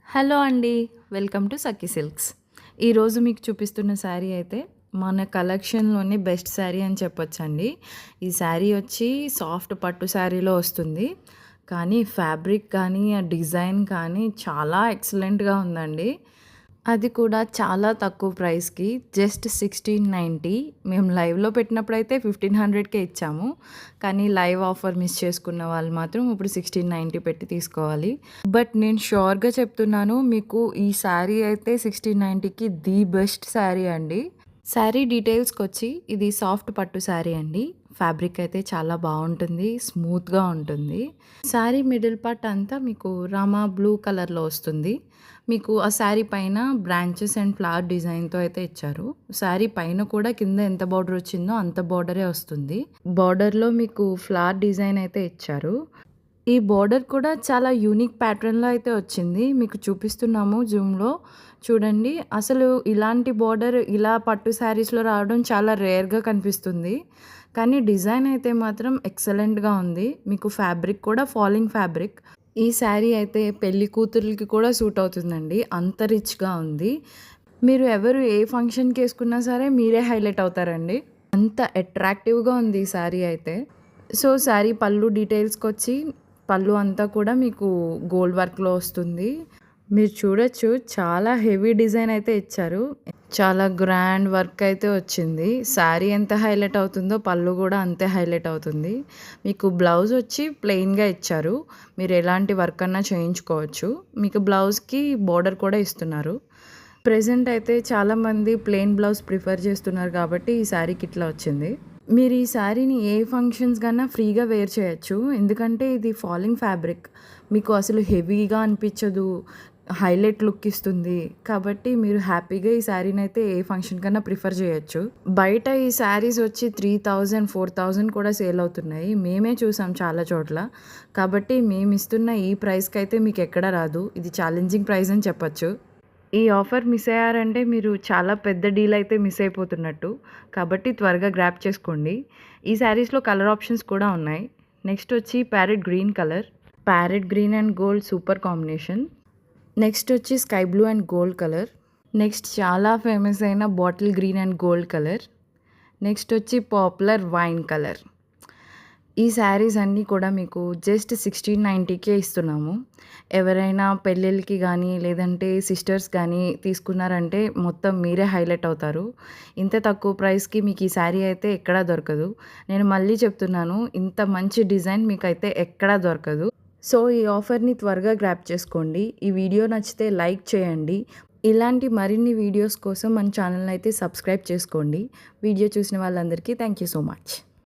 Hello అండి. Welcome to Sakhi silks. ఈరోజు మీకు చూపిస్తున్న శారీ అయితే మన కలెక్షన్‌లోని బెస్ట్ శారీ అని చెప్పొచ్చండి. ఈ శారీ వచ్చి సాఫ్ట్ పట్టు శారీలో వస్తుంది. కానీ ఫ్యాబ్రిక్ కానీ, ఆ డిజైన్ కానీ చాలా ఎక్సలెంట్‌గా ఉందండి. అది కూడా చాలా తక్కువ ప్రైస్‌కి జస్ట్ 1690. మేము లైవ్‌లో పెట్టినప్పుడైతే 1500కే ఇచ్చాము. కానీ లైవ్ ఆఫర్ మిస్ చేసుకున్న వాళ్ళు మాత్రం ఇప్పుడు 1690 పెట్టి తీసుకోవాలి. బట్ నేను ష్యూర్‌గా చెప్తున్నాను, మీకు ఈ శారీ అయితే 1690కి ది బెస్ట్ శారీ అండి. శారీ డీటెయిల్స్‌కొచ్చి ఇది సాఫ్ట్ పట్టు శారీ అండి. ఫ్యాబ్రిక్ అయితే చాలా బావుంటుంది. స్మూత్‌గా ఉంటుంది. శారీ మిడిల్ పార్ట్ అంతా మీకు రామా బ్లూ కలర్‌లో వస్తుంది. మీకు ఆ శారీ పైన బ్రాంచెస్ అండ్ ఫ్లవర్ డిజైన్‌తో అయితే ఇచ్చారు. శారీ పైన కూడా కింద ఎంత బార్డర్ వచ్చిందో అంత బార్డరే వస్తుంది. బార్డర్‌లో మీకు ఫ్లవర్ డిజైన్ అయితే ఇచ్చారు. ఈ బోర్డర్ కూడా చాలా యూనిక్ ప్యాటర్న్‌లో అయితే వచ్చింది. మీకు చూపిస్తున్నాము జూమ్‌లో. చూడండి. అసలు ఇలాంటి బోర్డర్ ఇలా పట్టు శారీస్‌లో రావడం చాలా రేర్‌గా కనిపిస్తుంది. కానీ డిజైన్ అయితే మాత్రం ఎక్సలెంట్‌గా ఉంది. మీకు ఫ్యాబ్రిక్ కూడా ఫాలింగ్ ఫ్యాబ్రిక్. ఈ శారీ అయితే పెళ్లి కూతుర్లకి కూడా సూట్ అవుతుందండి. అంత రిచ్‌గా ఉంది. మీరు ఎవరు ఏ ఫంక్షన్‌కి ఏసుకున్నా సరే మీరే హైలైట్ అవుతారండి. అంత అట్రాక్టివ్‌గా ఉంది ఈ శారీ అయితే. సో, శారీ పళ్ళు డీటెయిల్స్‌కొచ్చి పళ్ళు అంతా కూడా మీకు గోల్డ్ వర్క్‌లో వస్తుంది. మీరు చూడొచ్చు, చాలా హెవీ డిజైన్ అయితే ఇచ్చారు. చాలా గ్రాండ్ వర్క్ అయితే వచ్చింది. శారీ ఎంత హైలైట్ అవుతుందో పళ్ళు కూడా అంతే హైలైట్ అవుతుంది. మీకు బ్లౌజ్ వచ్చి ప్లెయిన్‌గా ఇచ్చారు. మీరు ఎలాంటి వర్క్ అన్నా చేయించుకోవచ్చు. మీకు బ్లౌజ్‌కి బోర్డర్ కూడా ఇస్తున్నారు. ప్రెజెంట్ అయితే చాలామంది ప్లెయిన్ బ్లౌజ్ ప్రిఫర్ చేస్తున్నారు కాబట్టి ఈ శారీకి ఇట్లా వచ్చింది. మీరు ఈ శారీని ఏ ఫంక్షన్స్ కన్నా ఫ్రీగా వేర్ చేయొచ్చు. ఎందుకంటే ఇది ఫాలింగ్ ఫ్యాబ్రిక్. మీకు అసలు హెవీగా అనిపించదు. హైలైట్ లుక్ ఇస్తుంది. కాబట్టి మీరు హ్యాపీగా ఈ శారీని అయితే ఏ ఫంక్షన్ కన్నా ప్రిఫర్ చేయొచ్చు. బయట ఈ శారీస్ వచ్చి 3000, 4000 కూడా సేల్ అవుతున్నాయి. మేమే చూసాం చాలా చోట్ల. కాబట్టి మేము ఇస్తున్న ఈ ప్రైస్‌కి అయితే మీకు ఎక్కడ రాదు. ఇది ఛాలెంజింగ్ ప్రైస్ అని చెప్పొచ్చు. ఈ ఆఫర్ మిస్ అయ్యారంటే మీరు చాలా పెద్ద డీల్ అయితే మిస్ అయిపోతున్నట్టు. కాబట్టి త్వరగా గ్రాబ్ చేసుకోండి. ఈ శారీస్‌లో కలర్ ఆప్షన్స్ కూడా ఉన్నాయి. నెక్స్ట్ వచ్చి parrot green colour. Parrot green and gold super combination. Next వచ్చి sky blue and gold colour. Next చాలా ఫేమస్ అయిన bottle green and gold colour. Next వచ్చి పాపులర్ వైన్ కలర్. ఈ శారీస్ అన్నీ కూడా మీకు జస్ట్ 1690కే ఇస్తున్నాము. ఎవరైనా పెళ్ళిళ్ళకి కానీ, లేదంటే సిస్టర్స్ కానీ తీసుకున్నారంటే మొత్తం మీరే హైలైట్ అవుతారు. ఇంత తక్కువ ప్రైస్‌కి మీకు ఈ శారీ అయితే ఎక్కడా దొరకదు. నేను మళ్ళీ చెప్తున్నాను, ఇంత మంచి డిజైన్ మీకైతే ఎక్కడా దొరకదు. సో, ఈ ఆఫర్‌ని త్వరగా గ్రాబ్ చేసుకోండి. ఈ వీడియో నచ్చితే లైక్ చేయండి. ఇలాంటి మరిన్ని వీడియోస్ కోసం మన ఛానల్‌ని అయితే సబ్స్క్రైబ్ చేసుకోండి. వీడియో చూసిన వాళ్ళందరికీ థ్యాంక్ యూ సో మచ్.